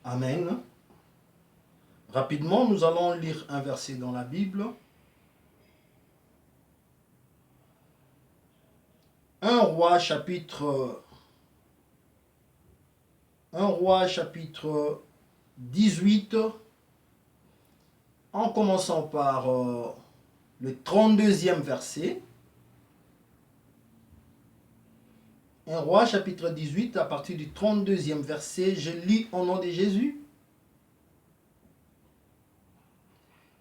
Amen. Rapidement, nous allons lire un verset dans la Bible. 1 Roi chapitre 18, en commençant par le 32e verset. 1 Roi chapitre 18, à partir du 32e verset, je lis au nom de Jésus.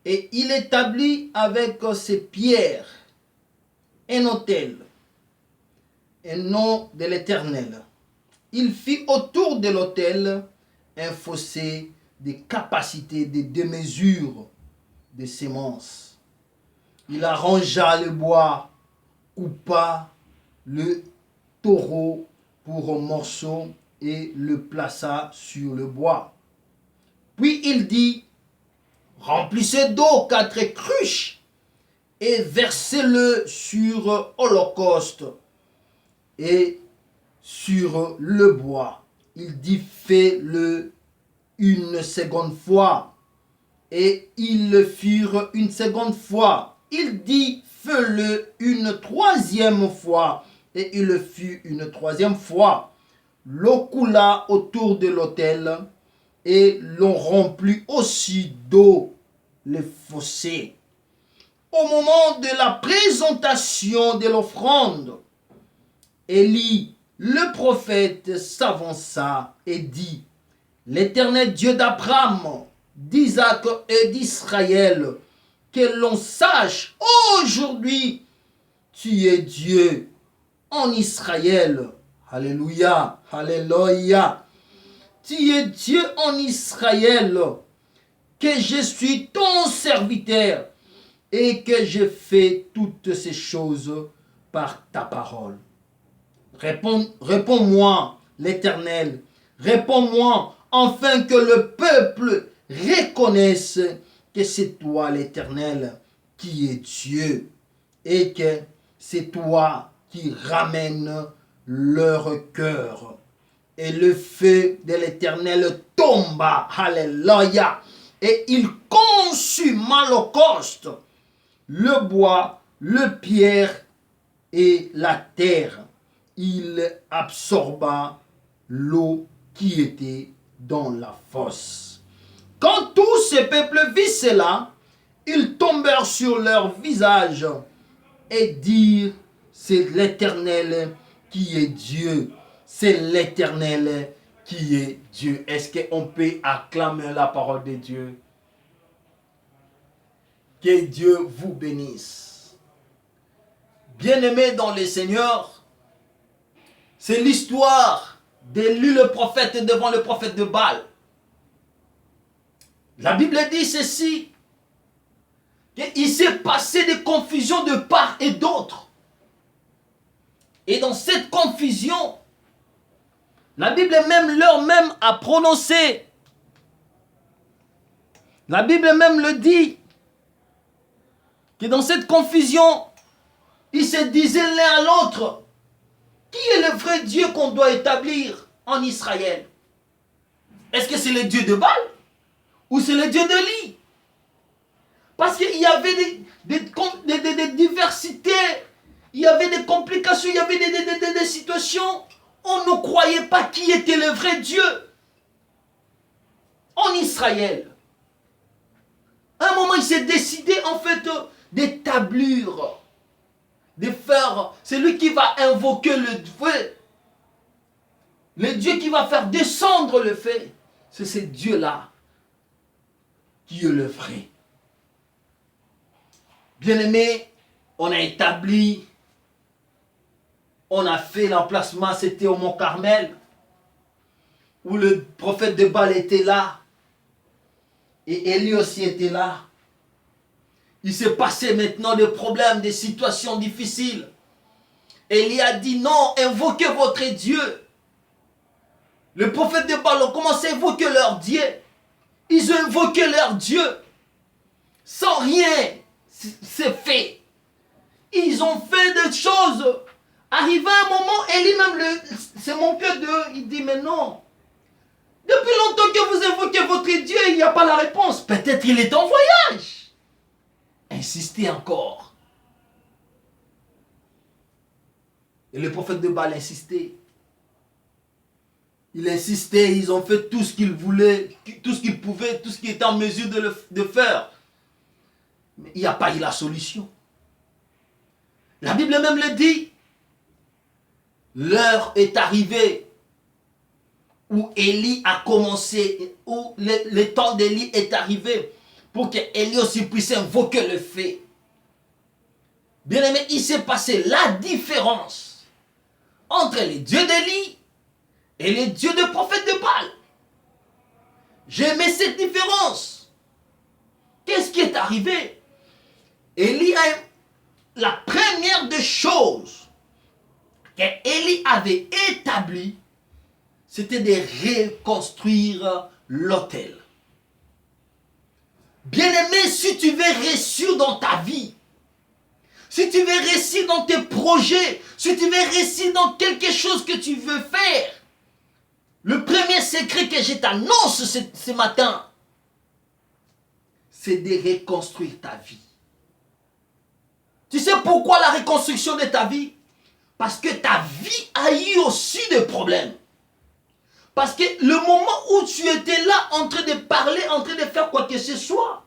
Et il établit avec ses pierres un autel, un nom de l'Éternel. Il fit autour de l'autel un fossé de capacité de 2 mesures de semences. Il arrangea le bois, coupa le taureau pour morceaux et le plaça sur le bois. Puis il dit, remplissez d'eau 4 cruches et versez-le sur holocauste et sur le bois. Il dit, fais-le une seconde fois. Et ils le firent une seconde fois. Il dit, fais-le une 3e fois. Et il le fit une 3e fois. L'eau coula autour de l'autel et l'on remplit aussi d'eau les fossés. Au moment de la présentation de l'offrande, Élie, le prophète, s'avança et dit, l'Éternel Dieu d'Abraham, d'Isaac et d'Israël, que l'on sache aujourd'hui, tu es Dieu en Israël. Alléluia, alléluia. Tu es Dieu en Israël, que je suis ton serviteur et que je fais toutes ces choses par ta parole. Réponds-moi, l'Éternel, réponds-moi, afin que le peuple reconnaisse que c'est toi, l'Éternel, qui est Dieu, et que c'est toi qui ramènes leur cœur. Et le feu de l'Éternel tomba, alléluia, et il consuma l'holocauste, le bois, le pierre et la terre. Il absorba l'eau qui était dans la fosse. Quand tout ce peuple vit cela, ils tombèrent sur leur visage et dirent, c'est l'Éternel qui est Dieu. C'est l'Éternel qui est Dieu. Est-ce qu'on peut acclamer la parole de Dieu? Que Dieu vous bénisse. Bien-aimés dans le Seigneur, c'est l'histoire d'Élie le prophète devant le prophète de Baal. La Bible dit ceci, qu'il s'est passé des confusions de part et d'autre. Et dans cette confusion, la Bible même leur-même a prononcé. La Bible même le dit, que dans cette confusion, ils se disaient l'un à l'autre, qui est le vrai Dieu qu'on doit établir en Israël? Est-ce que c'est le Dieu de Baal ou c'est le Dieu d'Élie? Parce qu'il y avait des diversités, il y avait des complications, il y avait des situations. On ne croyait pas qui était le vrai Dieu en Israël. À un moment, il s'est décidé en fait d'établir, de faire, c'est lui qui va invoquer le feu. Le Dieu qui va faire descendre le feu. C'est ce Dieu-là qui est le vrai. Bien-aimé, on a établi, on a fait l'emplacement, c'était au Mont Carmel, où le prophète de Baal était là, et Élie aussi était là. Il s'est passé maintenant des problèmes, des situations difficiles. Élie a dit non, invoquez votre Dieu. Le prophète de Baal a commencé à invoquer leur Dieu. Ils ont invoqué leur Dieu. Sans rien, c'est fait. Ils ont fait des choses. Arrivé un moment, Élie même, c'est mon cœur de, il dit mais non. Depuis longtemps que vous pas la réponse. Peut-être il est en voyage. Insistez encore. Et le prophète de Baal insistait. Il insistait, ils ont fait tout ce qu'ils voulaient, tout ce qu'ils pouvaient, tout ce qu'ils étaient en mesure de faire. Mais il n'y a pas eu la solution. La Bible même le dit. L'heure est arrivée où Élie a commencé, où le temps d'Élie est arrivé pour que Élie aussi puisse invoquer le feu. Bien aimé, il s'est passé la différence entre les dieux d'Élie et les dieux de prophètes de Baal. J'aimais cette différence. Qu'est-ce qui est arrivé? Élie a la première des choses qu'Élie avait établi, c'était de reconstruire l'autel. Bien-aimé, si tu veux réussir dans ta vie, si tu veux réussir dans tes projets, si tu veux réussir dans quelque chose que tu veux faire, le premier secret que je t'annonce ce matin, c'est de reconstruire ta vie. Tu sais pourquoi la reconstruction de ta vie? Parce que ta vie a eu aussi des problèmes. Parce que le moment où tu étais là en train de parler, en train de faire quoi que ce soit,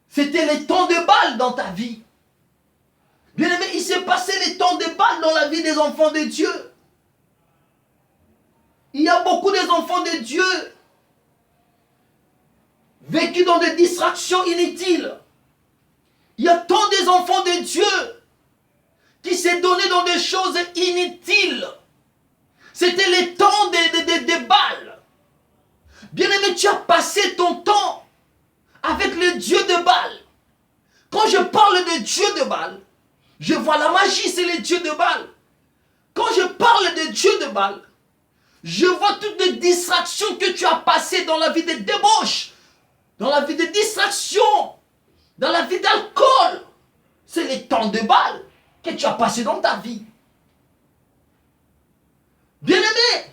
c'était les temps de Baal dans ta vie. Bien aimé, il s'est passé les temps de Baal dans la vie des enfants de Dieu. Il y a beaucoup des enfants de Dieu vécus dans des distractions inutiles. Il y a tant des enfants de Dieu qui s'est donné dans des choses inutiles. C'était les temps de Baal. Bien-aimé, tu as passé ton temps avec le Dieu de Baal. Quand je parle de Dieu de Baal, je vois la magie, c'est le Dieu de Baal. Quand je parle de Dieu de Baal, je vois toutes les distractions que tu as passées dans la vie de débauche, dans la vie de distraction, dans la vie d'alcool. C'est les temps de Baal que tu as passé dans ta vie. Bien-aimé,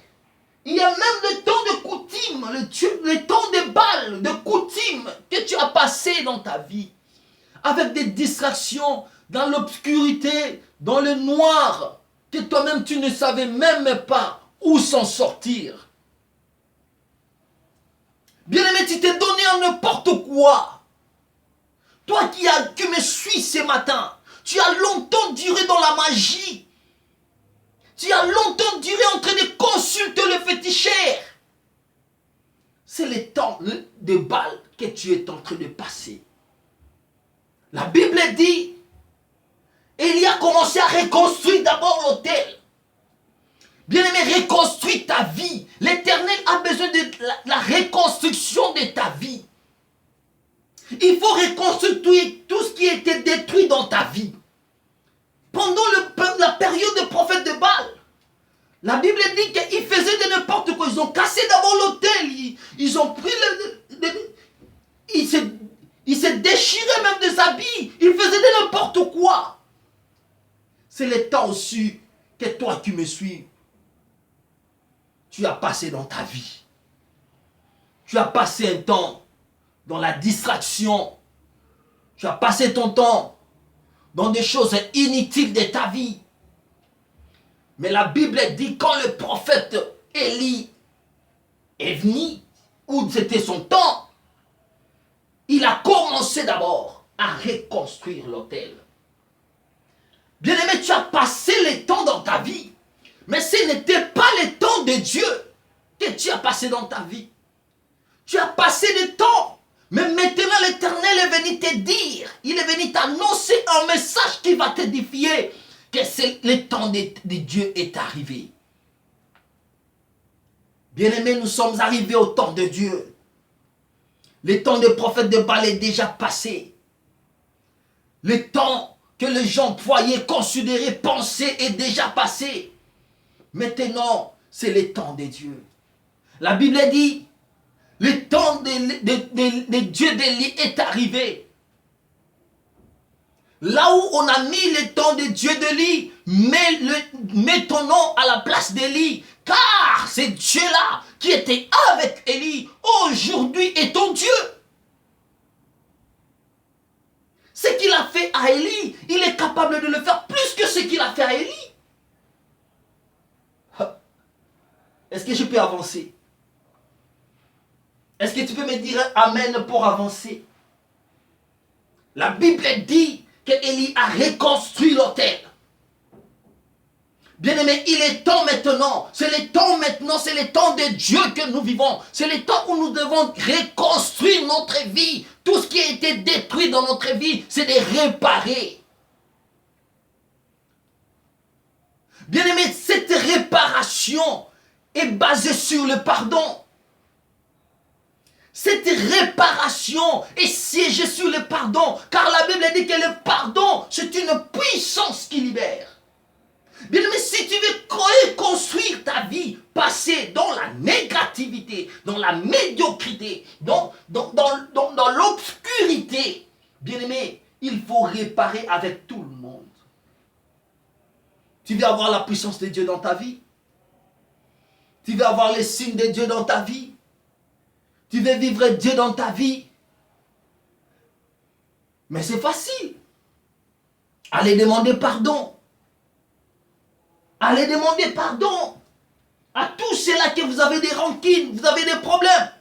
il y a même le temps de coutume, le temps de Baal, de coutume que tu as passé dans ta vie. Avec des distractions, dans l'obscurité, dans le noir, que toi-même tu ne savais même pas où s'en sortir. Bien-aimé, tu t'es donné à n'importe quoi. Toi qui me suis ce matin, tu as longtemps duré dans la magie. Tu as longtemps duré en train de consulter le féticheur. C'est le temps de Baal que tu es en train de passer. La Bible dit, Élie a commencé à reconstruire d'abord l'autel. Bien-aimé, reconstruis ta vie. L'Éternel a besoin de la reconstruction de ta vie. Il faut reconstruire tout ce qui était détruit dans ta vie. Pendant la période de prophète de Baal, la Bible dit qu'ils faisaient de n'importe quoi. Ils ont cassé d'abord l'autel. Ils ont pris ils se déchiraient même des habits. Ils faisaient de n'importe quoi. C'est le temps aussi que toi qui me suis, tu as passé dans ta vie. Tu as passé un temps dans la distraction. Tu as passé ton temps dans des choses inutiles de ta vie. Mais la Bible dit quand le prophète Élie est venu, où c'était son temps, il a commencé d'abord à reconstruire l'autel. Bien-aimé, tu as passé le temps dans ta vie, mais ce n'était pas le temps de Dieu que tu as passé dans ta vie. Tu as passé le temps, mais maintenant l'Éternel est venu te dire, il est venu t'annoncer un message qui va t'édifier, que c'est le temps de Dieu est arrivé. Bien-aimés, nous sommes arrivés au temps de Dieu. Le temps des prophètes de Baal est déjà passé. Le temps que les gens voyaient, considéraient, pensaient est déjà passé. Maintenant, c'est le temps de Dieu. La Bible dit, le temps de Dieu d'Élie est arrivé. Là où on a mis le temps de Dieu d'Élie, mets ton nom à la place d'Élie. Car c'est Dieu-là qui était avec Élie, aujourd'hui est ton Dieu. Ce qu'il a fait à Élie, il est capable de le faire plus que ce qu'il a fait à Élie. Est-ce que je peux avancer? Est-ce que tu peux me dire Amen pour avancer? La Bible dit qu'Élie a reconstruit l'autel. Bien-aimé, il est temps maintenant, c'est le temps maintenant, c'est le temps de Dieu que nous vivons. C'est le temps où nous devons reconstruire notre vie. Tout ce qui a été détruit dans notre vie, c'est de réparer. Bien-aimé, cette réparation est basée sur le pardon. Cette réparation est siégée sur le pardon, car la Bible dit que le pardon, c'est une puissance qui libère. Bien aimé, si tu veux reconstruire ta vie passée dans la négativité, dans la médiocrité, dans l'obscurité, bien aimé, il faut réparer avec tout le monde. Tu veux avoir la puissance de Dieu dans ta vie? Tu veux avoir les signes de Dieu dans ta vie? Tu veux vivre Dieu dans ta vie? Mais c'est facile. Allez demander pardon. Allez demander pardon à tous ceux-là que vous avez des rancines, vous avez des problèmes.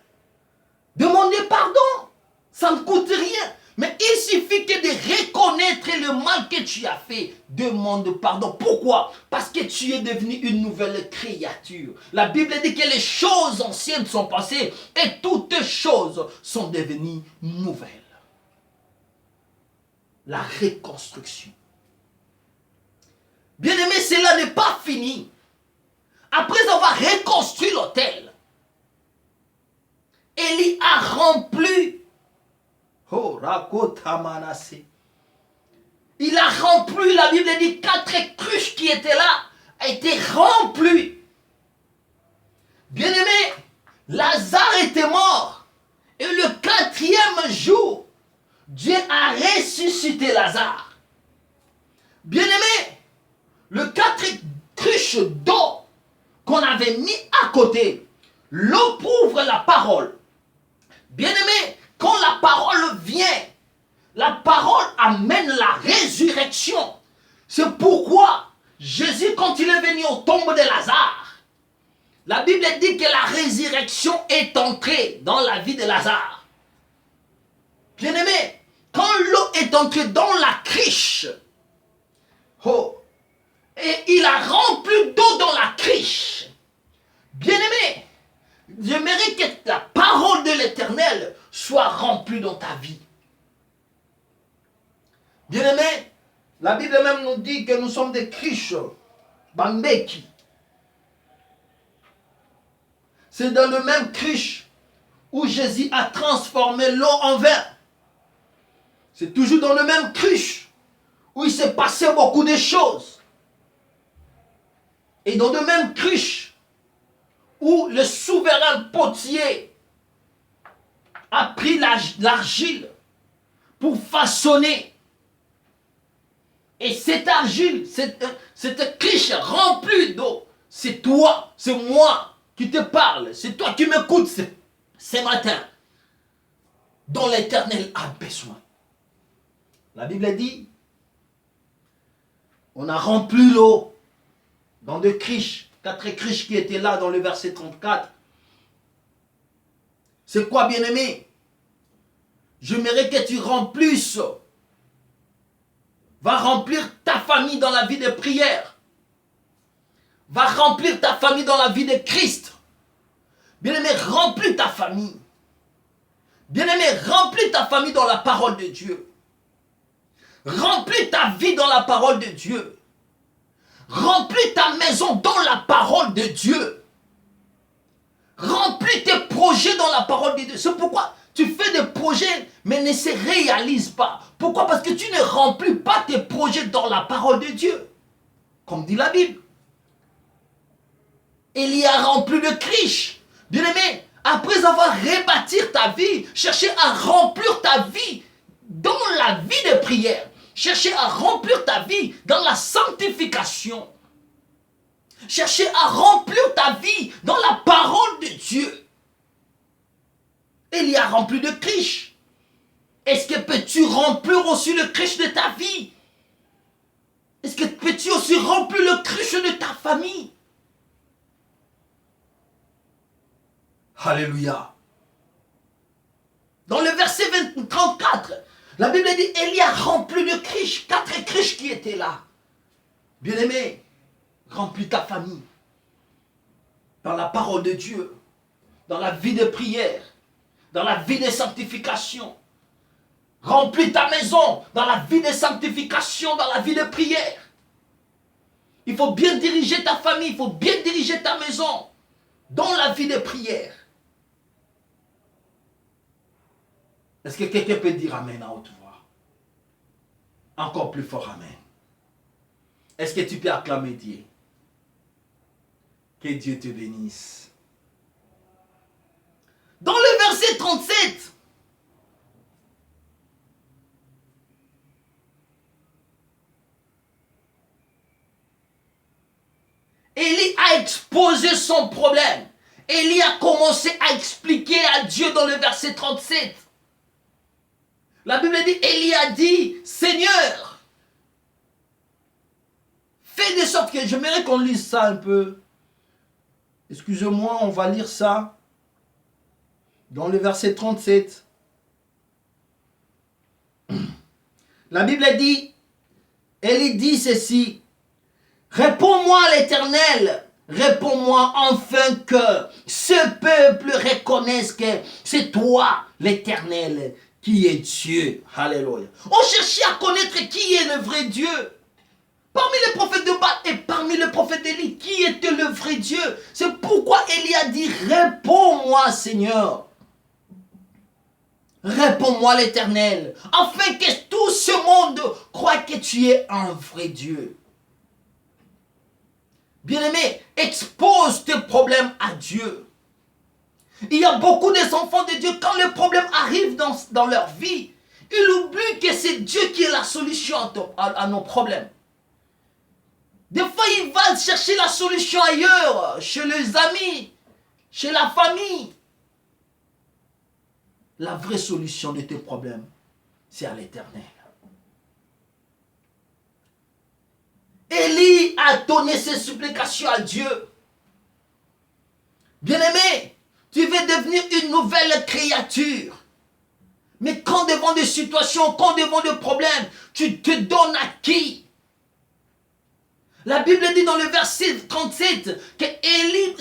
Demandez pardon. Ça ne coûte rien. Mais il suffit que de reconnaître le mal que tu as fait. Demande pardon. Pourquoi? Parce que tu es devenu une nouvelle créature. La Bible dit que les choses anciennes sont passées et toutes choses sont devenues nouvelles. La reconstruction. Bien-aimé, cela n'est pas fini. Après avoir reconstruit l'autel, Élie a rempli. Oh, Rakotamanase. Il a rempli, la Bible dit, 4 cruches qui étaient là, a été remplies. Bien-aimé, Lazare était mort. Et le 4e jour, Dieu a ressuscité Lazare. Bien-aimé, le 4 cruches d'eau qu'on avait mis à côté, l'eau prouve la parole. Bien-aimé, quand la parole vient, la parole amène la résurrection. C'est pourquoi Jésus, quand il est venu au tombe de Lazare, la Bible dit que la résurrection est entrée dans la vie de Lazare. Bien-aimé, quand l'eau est entrée dans la criche, et il a rempli d'eau dans la criche. Bien-aimé, j'aimerais que la parole de l'Éternel soit remplie dans ta vie. Bien-aimé, la Bible même nous dit que nous sommes des criches, bambeki. C'est dans le même criche où Jésus a transformé l'eau en vin. C'est toujours dans le même criche où il s'est passé beaucoup de choses. Et dans le même criche où le souverain potier a pris l'argile pour façonner. Et cette argile, cette criche remplie d'eau, c'est toi, c'est moi qui te parle, c'est toi qui m'écoutes ce matin, dont l'Éternel a besoin. La Bible dit, on a rempli l'eau dans 2 criches, 4 criches qui étaient là dans le verset 34. C'est quoi, bien-aimé? J'aimerais que tu remplisses. Va remplir ta famille dans la vie de prière. Va remplir ta famille dans la vie de Christ. Bien-aimé, remplis ta famille. Bien-aimé, remplis ta famille dans la parole de Dieu. Remplis ta vie dans la parole de Dieu. Remplis ta maison dans la parole de Dieu. Remplis tes projets dans la parole de Dieu. C'est pourquoi tu fais des projets mais ne se réalisent pas. Pourquoi? Parce que tu ne remplis pas tes projets dans la parole de Dieu. Comme dit la Bible. Il y a rempli de criches. Bien-aimé, après avoir rebâti ta vie, cherchez à remplir ta vie dans la vie de prière. Cherchez à remplir ta vie dans la sanctification. Cherchez à remplir ta vie dans la parole de Dieu. as rempli de criches. Est-ce que peux-tu remplir aussi le criche de ta vie? Est-ce que peux-tu aussi remplir le criche de ta famille? Alléluia. Dans le verset 34, la Bible dit, Élie a rempli de criches, 4 criches qui étaient là. Bien-aimé, remplis ta famille dans la parole de Dieu, dans la vie de prière, dans la vie de sanctification. Remplis ta maison dans la vie de sanctification, dans la vie de prière. Il faut bien diriger ta famille, il faut bien diriger ta maison dans la vie de prière. Est-ce que quelqu'un peut dire Amen à haute voix? Encore plus fort Amen. Est-ce que tu peux acclamer Dieu? Que Dieu te bénisse. Dans le verset 37, Élie a exposé son problème. Élie a commencé à expliquer à Dieu dans le verset 37. La Bible dit, Élie a dit, Seigneur, fais de sorte que, j'aimerais qu'on lise ça un peu. Excusez-moi, on va lire ça. Dans le verset 37. La Bible dit, Élie dit ceci. Réponds-moi l'Éternel, réponds-moi enfin que ce peuple reconnaisse que c'est toi l'Éternel qui est Dieu. Alléluia. On cherchait à connaître qui est le vrai Dieu. Parmi les prophètes de Baal et parmi les prophètes d'Élie, qui était le vrai Dieu? C'est pourquoi Élie a dit, réponds-moi Seigneur. Réponds-moi l'Éternel, afin que tout ce monde croie que tu es un vrai Dieu. Bien-aimé, expose tes problèmes à Dieu. Il y a beaucoup d'enfants de Dieu, quand les problèmes arrivent dans leur vie, ils oublient que c'est Dieu qui est la solution à nos problèmes. Des fois, ils vont chercher la solution ailleurs, chez les amis, chez la famille. La vraie solution de tes problèmes, c'est à l'Éternel. Élie a donné ses supplications à Dieu. Bien-aimé, tu veux devenir une nouvelle créature. Mais quand devant des situations, quand devant des problèmes, tu te donnes à qui? La Bible dit dans le verset 37 que Élie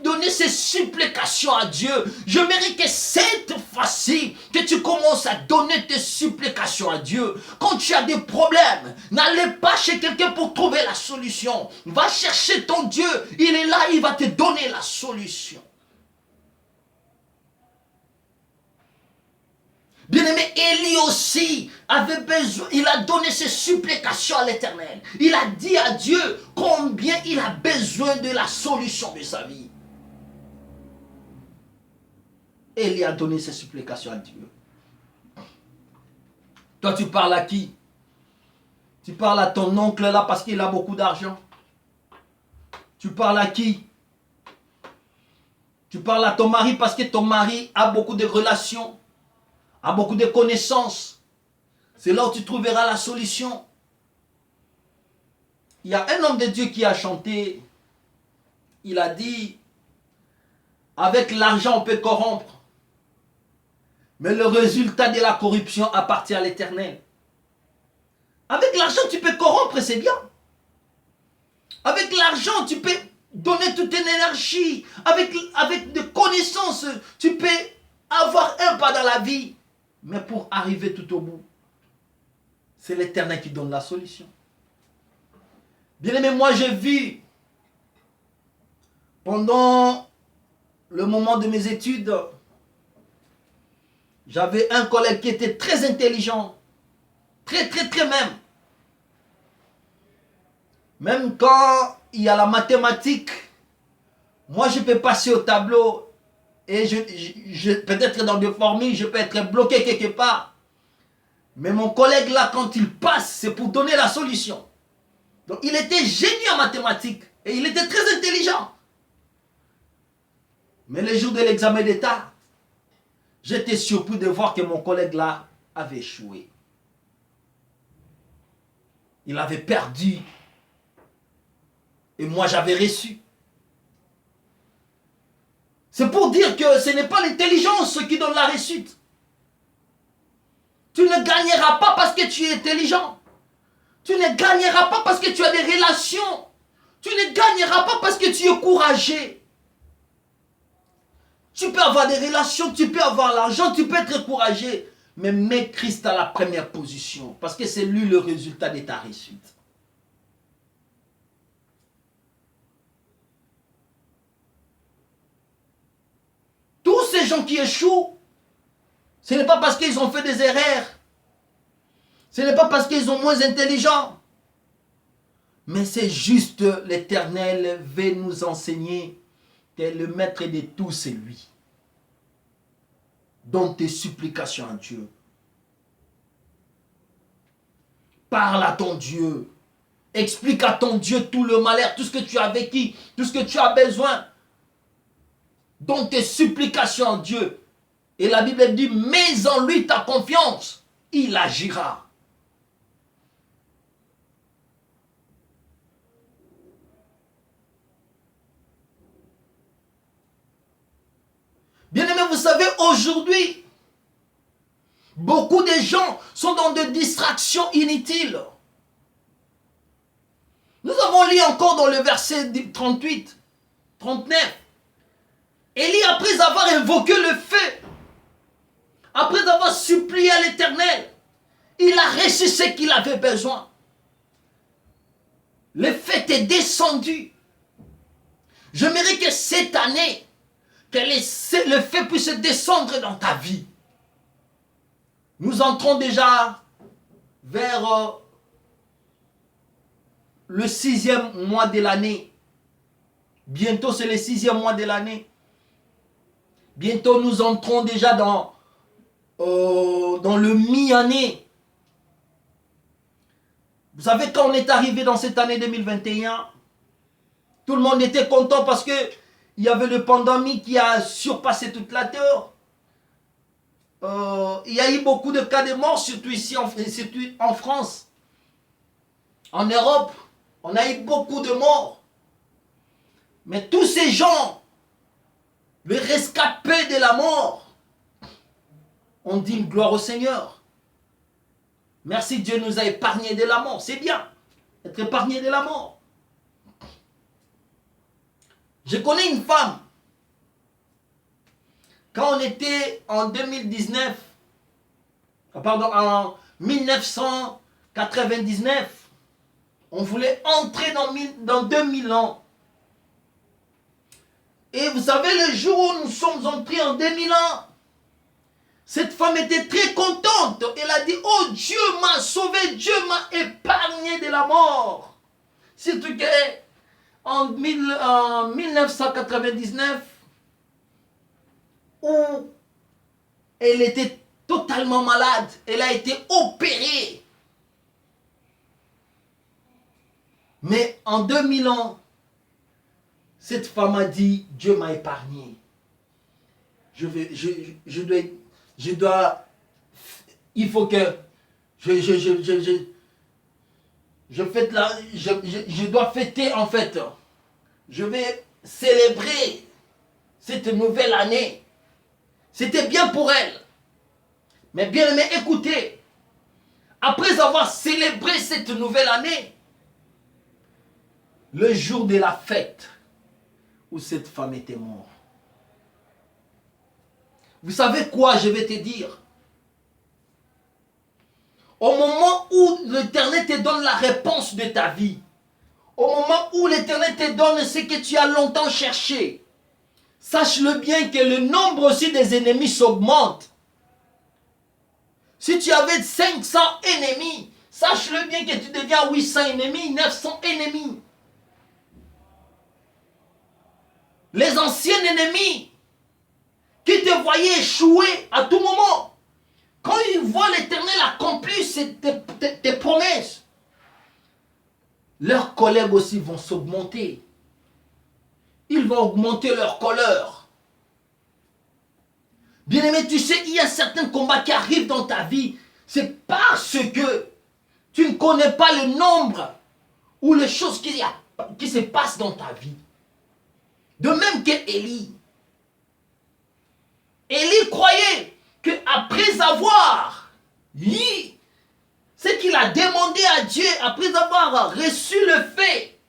donnait ses supplications à Dieu. Je mérite que cette fois-ci, que tu commences à donner tes supplications à Dieu. Quand tu as des problèmes, n'allez pas chez quelqu'un pour trouver la solution. Va chercher ton Dieu. Il est là, il va te donner la solution. Bien-aimé, Élie aussi avait besoin, il a donné ses supplications à l'Éternel. Il a dit à Dieu combien il a besoin de la solution de sa vie. Élie a donné ses supplications à Dieu. Toi, tu parles à qui? Tu parles à ton oncle là parce qu'il a beaucoup d'argent? Tu parles à qui? Tu parles à ton mari parce que ton mari a beaucoup de relations, a beaucoup de connaissances. C'est là où tu trouveras la solution. Il y a un homme de Dieu qui a chanté. Il a dit, avec l'argent on peut corrompre, mais le résultat de la corruption appartient à l'Éternel. Avec l'argent tu peux corrompre, c'est bien. Avec l'argent tu peux donner toute une énergie. Avec des connaissances, tu peux avoir un pas dans la vie. Mais pour arriver tout au bout, c'est l'Éternel qui donne la solution. Bien-aimé, moi j'ai vu, pendant le moment de mes études, j'avais un collègue qui était très intelligent. Très même. Même quand il y a la mathématique, moi je peux passer au tableau et peut-être dans des formules, je peux être bloqué quelque part. Mais mon collègue là, quand il passe, c'est pour donner la solution. Donc il était génie en mathématiques et il était très intelligent. Mais le jour de l'examen d'État, J'étais surpris de voir que mon collègue là avait échoué. Il avait perdu. Et moi, j'avais reçu. C'est pour dire que ce n'est pas l'intelligence qui donne la réussite. Tu ne gagneras pas parce que tu es intelligent. Tu ne gagneras pas parce que tu as des relations. Tu ne gagneras pas parce que tu es courageux. Tu peux avoir des relations, tu peux avoir l'argent, tu peux être courageux. Mais mets Christ à la première position. Parce que c'est lui le résultat de ta réussite. Tous ces gens qui échouent, ce n'est pas parce qu'ils ont fait des erreurs. Ce n'est pas parce qu'ils sont moins intelligents. Mais c'est juste l'Éternel veut nous enseigner que le maître de tout, c'est lui. Donne tes supplications à Dieu. Parle à ton Dieu. Explique à ton Dieu tout le malheur, tout ce que tu as vécu, tout ce que tu as besoin. Donne tes supplications à Dieu. Et la Bible dit, mets en lui ta confiance. Il agira. Bien-aimés, vous savez, aujourd'hui, beaucoup de gens sont dans des distractions inutiles. Nous avons lu encore dans le verset 38, 39. Élie, après avoir invoqué le feu, après avoir supplié à l'Éternel, il a reçu ce qu'il avait besoin. Le feu est descendu. J'aimerais que cette année, que le feu puisse descendre dans ta vie. Nous entrons déjà vers le 6e mois de l'année. Bientôt, c'est le 6e mois de l'année. Bientôt, nous entrons déjà dans le mi-année. Vous savez, quand on est arrivé dans cette année 2021, tout le monde était content parce que il y avait le pandémie qui a surpassé toute la terre. Il y a eu beaucoup de cas de mort, surtout ici en France. En Europe, on a eu beaucoup de morts. Mais tous ces gens, les rescapés de la mort, on dit une gloire au Seigneur. Merci, Dieu nous a épargnés de la mort. C'est bien, être épargné de la mort. Je connais une femme. Quand on était en 2019, pardon, en 1999, on voulait entrer dans 2000 ans. Et vous savez, le jour où nous sommes entrés en 2000 ans, cette femme était très contente. Elle a dit, oh, Dieu m'a sauvé, Dieu m'a épargné de la mort. Surtout qu'en 1999, où elle était totalement malade, elle a été opérée. Mais en 2000 ans, cette femme a dit, Dieu m'a épargné. Il faut que je dois fêter en fait. Je vais célébrer cette nouvelle année. C'était bien pour elle. Mais bien aimé, écoutez, après avoir célébré cette nouvelle année, le jour de la fête où cette femme était morte. Vous savez quoi, je vais te dire? Au moment où l'Éternel te donne la réponse de ta vie, au moment où l'Éternel te donne ce que tu as longtemps cherché, sache-le bien que le nombre aussi des ennemis s'augmente. Si tu avais 500 ennemis, sache-le bien que tu deviens 800 ennemis, 900 ennemis. Les anciens ennemis qui te voyaient échouer à tout moment, quand ils voient l'Éternel accomplir tes promesses, leurs collègues aussi vont s'augmenter. Ils vont augmenter leur colère. Bien-aimé, tu sais, il y a certains combats qui arrivent dans ta vie. C'est parce que tu ne connais pas le nombre ou les choses qui se passent dans ta vie. De même que Élie. Élie croyait qu'après avoir dit ce qu'il a demandé à Dieu, après avoir reçu le fait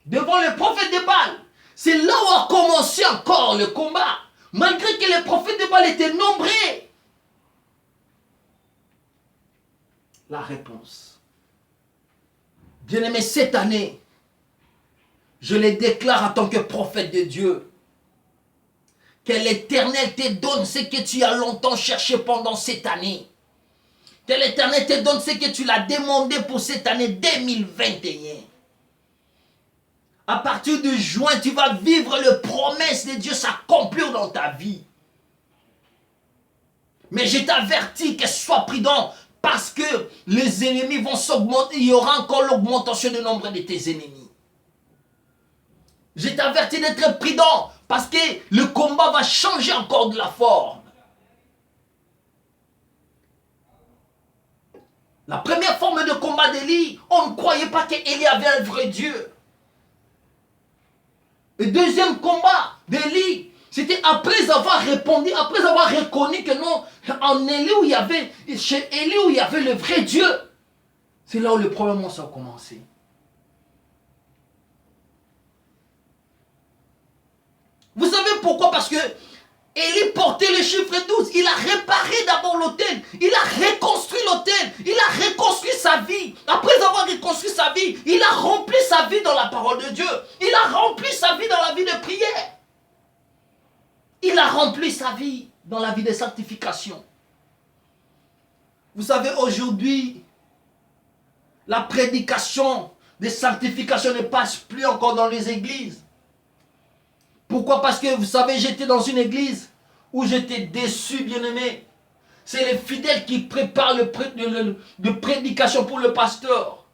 devant le prophète de Baal, c'est là où a commencé encore le combat. Malgré que les prophètes de Baal étaient nombreux. La réponse. Bien-aimé, cette année, je les déclare en tant que prophète de Dieu. Que l'Éternel te donne ce que tu as longtemps cherché pendant cette année. Que l'Éternel te donne ce que tu l'as demandé pour cette année 2021. À partir de juin, tu vas vivre les promesses de Dieu s'accomplir dans ta vie. Mais je t'avertis que sois prudent parce que les ennemis vont s'augmenter. Il y aura encore l'augmentation du nombre de tes ennemis. Je t'avertis d'être prudent parce que le combat va changer encore de la forme. La première forme de combat d'Élie, on ne croyait pas qu'Élie avait un vrai Dieu. Le deuxième combat d'Élie, c'était après avoir répondu, après avoir reconnu que non, en Élie où il y avait, chez Élie où il y avait le vrai Dieu. C'est là où le problème a commencé. Vous savez pourquoi? Parce que Élie portait le chiffre 12. Il a réparé d'abord l'autel. Il a reconstruit l'autel. Il a reconstruit sa vie. Après avoir reconstruit sa vie, il a rempli sa vie dans la parole de Dieu. Il a rempli sa vie dans la vie de prière. Il a rempli sa vie dans la vie de sanctification. Vous savez, aujourd'hui, la prédication de sanctification ne passe plus encore dans les églises. Pourquoi? Parce que vous savez, j'étais dans une église où j'étais déçu, bien-aimé. C'est les fidèles qui préparent le prédication pour le pasteur.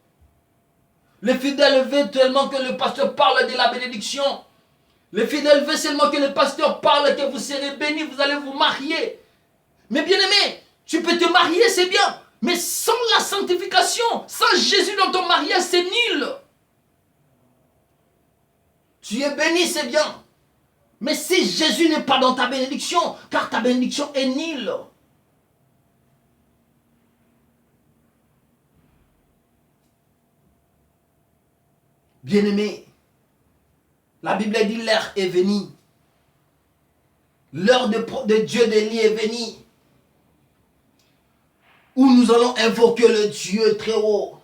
Les fidèles veulent tellement que le pasteur parle de la bénédiction. Les fidèles veulent seulement que le pasteur parle que vous serez bénis, vous allez vous marier. Mais bien-aimé, tu peux te marier, c'est bien. Mais sans la sanctification, sans Jésus dans ton mariage, c'est nul. Tu es béni, c'est bien. Mais si Jésus n'est pas dans ta bénédiction, car ta bénédiction est nulle. Bien-aimé, la Bible dit l'heure est venue. L'heure de Dieu d'Élie est venue. Où nous allons invoquer le Dieu très haut.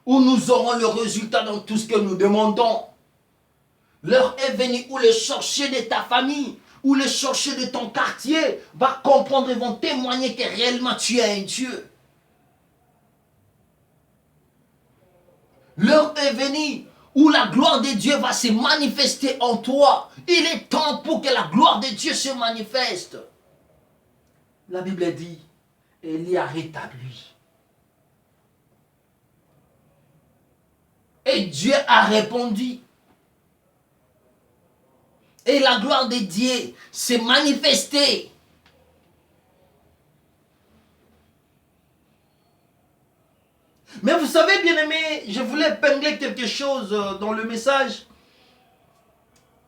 Où nous aurons le résultat dans tout ce que nous demandons. L'heure est venue où les sorciers de ta famille, où les sorciers de ton quartier vont comprendre et vont témoigner que réellement tu es un Dieu. L'heure est venue où la gloire de Dieu va se manifester en toi. Il est temps pour que la gloire de Dieu se manifeste. La Bible dit, Élie a rétabli. Et Dieu a répondu. Et la gloire de Dieu s'est manifestée. Mais vous savez, bien-aimé, je voulais épingler quelque chose dans le message.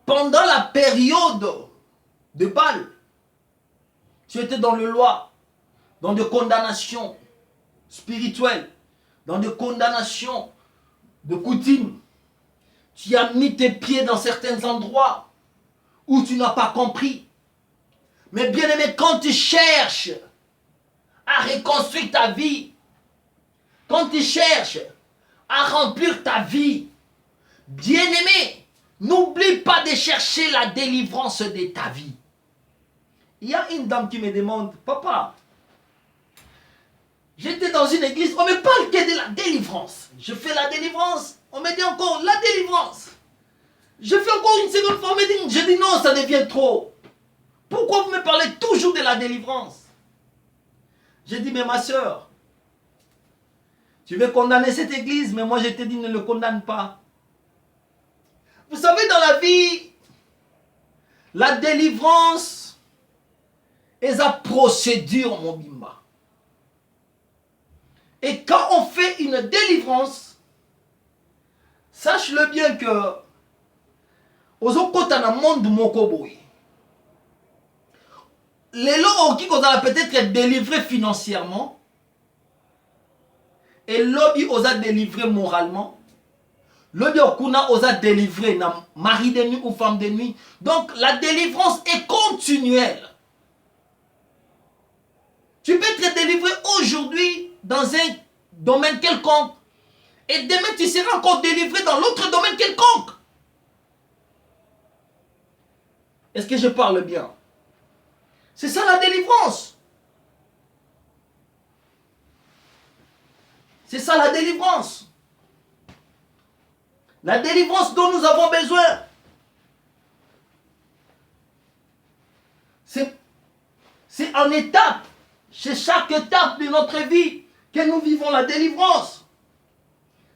Pendant la période de Baal, tu étais dans le loi, dans des condamnations spirituelles, dans des condamnations de coutumes. Tu as mis tes pieds dans certains endroits où tu n'as pas compris. Mais bien-aimé, quand tu cherches à reconstruire ta vie, quand tu cherches à remplir ta vie, bien-aimé, n'oublie pas de chercher la délivrance de ta vie. Il y a une dame qui me demande, papa, j'étais dans une église, on me parle que de la délivrance. Je fais la délivrance, on me dit encore la délivrance. Je fais encore une seconde fois, je dis non, ça devient trop. Pourquoi vous me parlez toujours de la délivrance? J'ai dit, mais ma soeur, tu veux condamner cette église, mais moi je te dis, ne le condamne pas. Vous savez, dans la vie, la délivrance Et la procédure, mon bimba. Et quand on fait une délivrance, sache-le bien que ozokota na monde moko boye. Lelo oki kozala peut-être être délivré financièrement. Et lobby osa délivré moralement. Lobby okuna osa délivré na mari de nuit ou femme de nuit. Donc la délivrance est continuelle. Tu peux être délivré aujourd'hui dans un domaine quelconque. Et demain, tu seras encore délivré dans l'autre domaine quelconque. Est-ce que je parle bien? C'est ça la délivrance. C'est ça la délivrance. La délivrance dont nous avons besoin. C'est en étape. C'est chaque étape de notre vie que nous vivons la délivrance.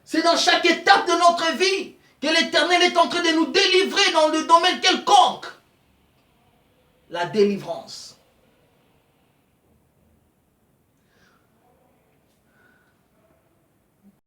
C'est dans chaque étape de notre vie que l'Éternel est en train de nous délivrer dans le domaine quelconque. La délivrance.